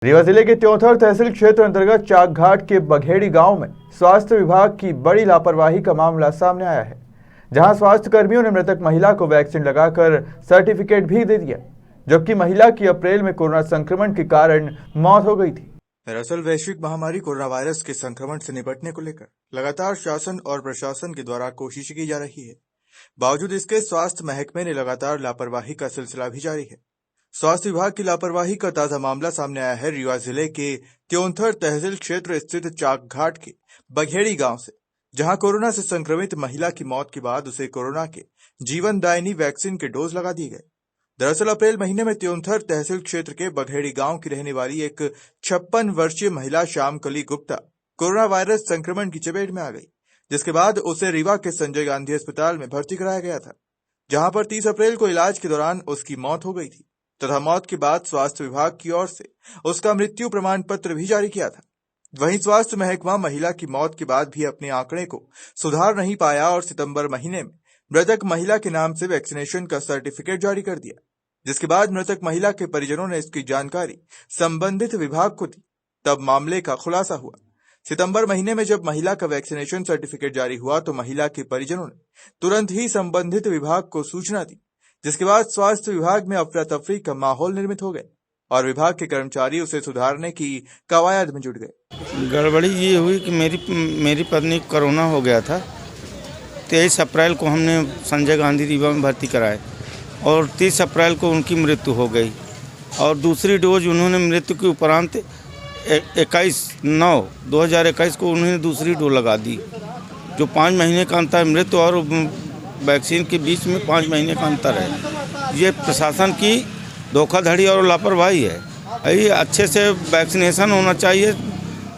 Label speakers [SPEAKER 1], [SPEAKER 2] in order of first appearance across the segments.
[SPEAKER 1] रीवा जिले के त्योंथर तहसील क्षेत्र अंतर्गत चाकघाट के बघेड़ी गांव में स्वास्थ्य विभाग की बड़ी लापरवाही का मामला सामने आया है, जहां स्वास्थ्य कर्मियों ने मृतक महिला को वैक्सीन लगाकर सर्टिफिकेट भी दे दिया, जबकि महिला की अप्रैल में कोरोना संक्रमण के कारण मौत हो गई थी। दरअसल वैश्विक महामारी कोरोना वायरस के संक्रमण से निपटने को लेकर लगातार शासन और प्रशासन के द्वारा कोशिश की जा रही है। बावजूद इसके स्वास्थ्य महकमे ने लगातार लापरवाही का सिलसिला भी जारी है। स्वास्थ्य विभाग की लापरवाही का ताजा मामला सामने आया है रीवा जिले के त्योंथर तहसील क्षेत्र स्थित चाकघाट के बघेड़ी गांव से, जहां कोरोना से संक्रमित महिला की मौत के बाद उसे कोरोना के जीवनदायिनी वैक्सीन के डोज लगा दिए गए। दरअसल अप्रैल महीने में त्योंथर तहसील क्षेत्र के बघेड़ी गांव की रहने वाली एक 56 वर्षीय महिला श्यामकली गुप्ता कोरोना वायरस संक्रमण की चपेट में आ गई, जिसके बाद उसे रीवा के संजय गांधी अस्पताल में भर्ती कराया गया था, जहां पर 30 अप्रैल को इलाज के दौरान उसकी मौत हो गई थी तथा मौत के बाद स्वास्थ्य विभाग की ओर से उसका मृत्यु प्रमाण पत्र भी जारी किया था। वहीं स्वास्थ्य महकमा महिला की मौत के बाद भी अपने आंकड़े को सुधार नहीं पाया और सितंबर महीने में मृतक महिला के नाम से वैक्सीनेशन का सर्टिफिकेट जारी कर दिया, जिसके बाद मृतक महिला के परिजनों ने इसकी जानकारी संबंधित विभाग को दी। तब मामले का खुलासा हुआ। सितंबर महीने में जब महिला का वैक्सीनेशन सर्टिफिकेट जारी हुआ तो महिला के परिजनों ने तुरंत ही संबंधित विभाग को सूचना दी, जिसके बाद स्वास्थ्य विभाग में अफरा तफरी का माहौल निर्मित हो गया और विभाग के कर्मचारी उसे सुधारने की कवायद में जुट गए।
[SPEAKER 2] गड़बड़ी ये हुई कि मेरी पत्नी को कोरोना हो गया था। 23 अप्रैल को हमने संजय गांधी रीवा में भर्ती कराए और 30 अप्रैल को उनकी मृत्यु हो गई और दूसरी डोज उन्होंने मृत्यु के उपरांत 21/9/2021 को उन्होंने दूसरी डोज लगा दी, जो 5 महीने का अंतर मृत्यु और वैक्सीन के बीच में 5 महीने का अंतर है। ये प्रशासन की धोखाधड़ी और लापरवाही है। ये अच्छे से वैक्सीनेशन होना चाहिए,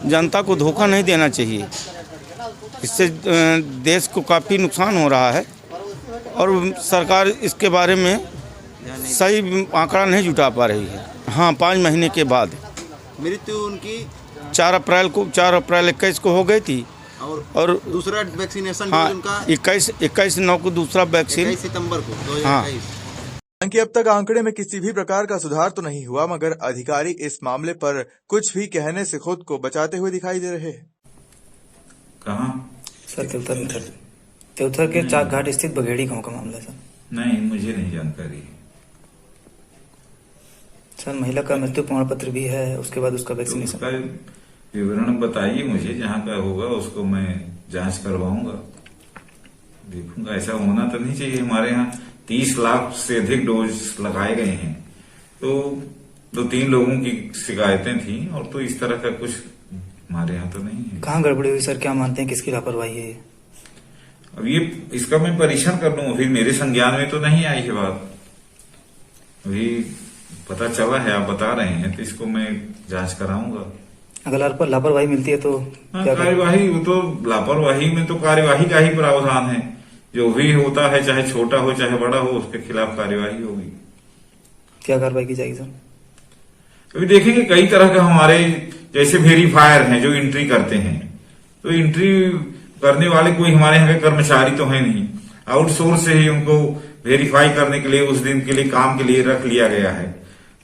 [SPEAKER 2] जनता को धोखा नहीं देना चाहिए। इससे देश को काफ़ी नुकसान हो रहा है और सरकार इसके बारे में सही आंकड़ा नहीं जुटा पा रही है। हाँ, 5 महीने के बाद
[SPEAKER 3] मृत्यु उनकी
[SPEAKER 2] 4 अप्रैल 21 को हो गई थी और
[SPEAKER 3] दूसरा वैक्सीनेशन
[SPEAKER 2] हाँ,
[SPEAKER 3] उनका
[SPEAKER 2] 21/9 को दूसरा वैक्सीन
[SPEAKER 3] 21 सितंबर को 2021।
[SPEAKER 1] हाँ। हालांकि अब तक आंकड़े में किसी भी प्रकार का सुधार तो नहीं हुआ, मगर अधिकारी इस मामले पर कुछ भी कहने से खुद को बचाते हुए दिखाई दे रहे हैं।
[SPEAKER 4] कहाँ
[SPEAKER 5] सर? त्योंथर के चाकघाट स्थित बघेड़ी गांव का मामला सर।
[SPEAKER 4] नहीं, मुझे नहीं जानकारी है
[SPEAKER 5] सर। महिला का मृत्यु प्रमाण पत्र भी है, उसके बाद उसका वैक्सीनेशन।
[SPEAKER 4] तो विवरण बताइए मुझे, जहाँ का होगा उसको मैं जांच करवाऊंगा, देखूंगा। ऐसा होना तो नहीं चाहिए। हमारे यहाँ 30 लाख से अधिक डोज लगाए गए हैं, तो 2-3 लोगों की शिकायतें थी और तो इस तरह का कुछ हमारे यहाँ तो नहीं है।
[SPEAKER 5] कहाँ गड़बड़ी हुई सर? क्या मानते हैं किसकी लापरवाही है?
[SPEAKER 4] अब ये इसका मैं परीक्षण कर लूँ, फिर मेरे संज्ञान में तो नहीं आई है बात। अभी पता चला है, आप बता रहे हैं, तो इसको मैं जांच कराऊंगा।
[SPEAKER 5] अगर लापरवाही मिलती है तो
[SPEAKER 4] कार्यवाही, वो तो लापरवाही में तो कार्यवाही का ही प्रावधान है। जो भी होता है, चाहे छोटा हो चाहे बड़ा हो, उसके खिलाफ कार्यवाही होगी।
[SPEAKER 5] क्या कार्रवाई की जाएगी सर?
[SPEAKER 4] अभी देखेंगे, कई तरह का हमारे जैसे वेरीफायर हैं जो एंट्री करते हैं, तो एंट्री करने वाले कोई हमारे यहाँ के कर्मचारी तो है नहीं, आउटसोर्स से ही उनको वेरीफाई करने के लिए उस दिन के लिए काम के लिए रख लिया गया है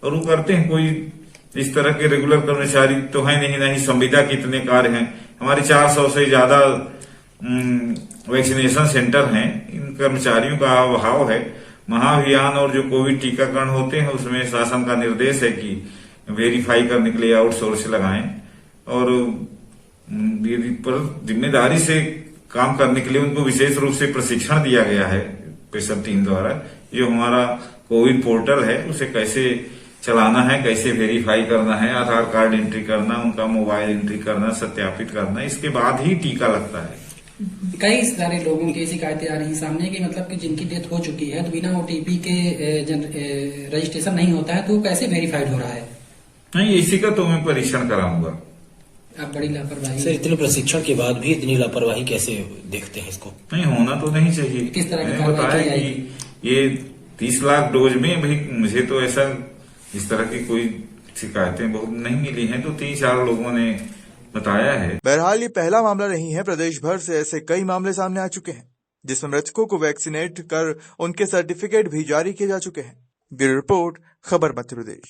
[SPEAKER 4] और वो करते हैं। कोई इस तरह के रेगुलर कर्मचारी तो है नहीं संविदा के इतने कार्य हैं हमारे। 400 से ज्यादा वैक्सीनेशन सेंटर हैं, इन कर्मचारियों का अभाव है। महाअभियान और जो कोविड टीकाकरण होते हैं उसमें शासन का निर्देश है कि वेरीफाई करने के लिए आउटसोर्स लगाएं और पर जिम्मेदारी से काम करने के लिए उनको विशेष रूप से प्रशिक्षण दिया गया है स्पेशल टीम द्वारा। जो हमारा कोविड पोर्टल है उसे कैसे चलाना है, कैसे वेरीफाई करना है, आधार कार्ड एंट्री करना, उनका मोबाइल एंट्री करना, सत्यापित करना, इसके बाद ही टीका लगता है।
[SPEAKER 6] कई सारे लोगों की शिकायतें आ रही सामने की, मतलब कि जिनकी डेथ हो चुकी है तो बिना OTP के रजिस्ट्रेशन नहीं होता है, तो कैसे वेरीफाइड हो रहा है?
[SPEAKER 4] नहीं, इसी का तो मैं परीक्षण कराऊंगा।
[SPEAKER 6] अब बड़ी लापरवाही
[SPEAKER 7] सर, इतने प्रशिक्षण के बाद भी इतनी लापरवाही कैसे देखते हैं इसको?
[SPEAKER 4] नहीं, होना तो नहीं चाहिए।
[SPEAKER 6] किस तरह
[SPEAKER 4] मैंने बताया कि ये 30 लाख डोज में भाई मुझे तो ऐसा इस तरह की कोई शिकायतें बहुत नहीं मिली हैं, तो 3-4 लोगों ने बताया है।
[SPEAKER 1] बहरहाल ये पहला मामला नहीं है, प्रदेश भर से ऐसे कई मामले सामने आ चुके हैं जिसमें मृतकों को वैक्सीनेट कर उनके सर्टिफिकेट भी जारी किए जा चुके हैं। ब्यूरो रिपोर्ट, खबर मध्य प्रदेश।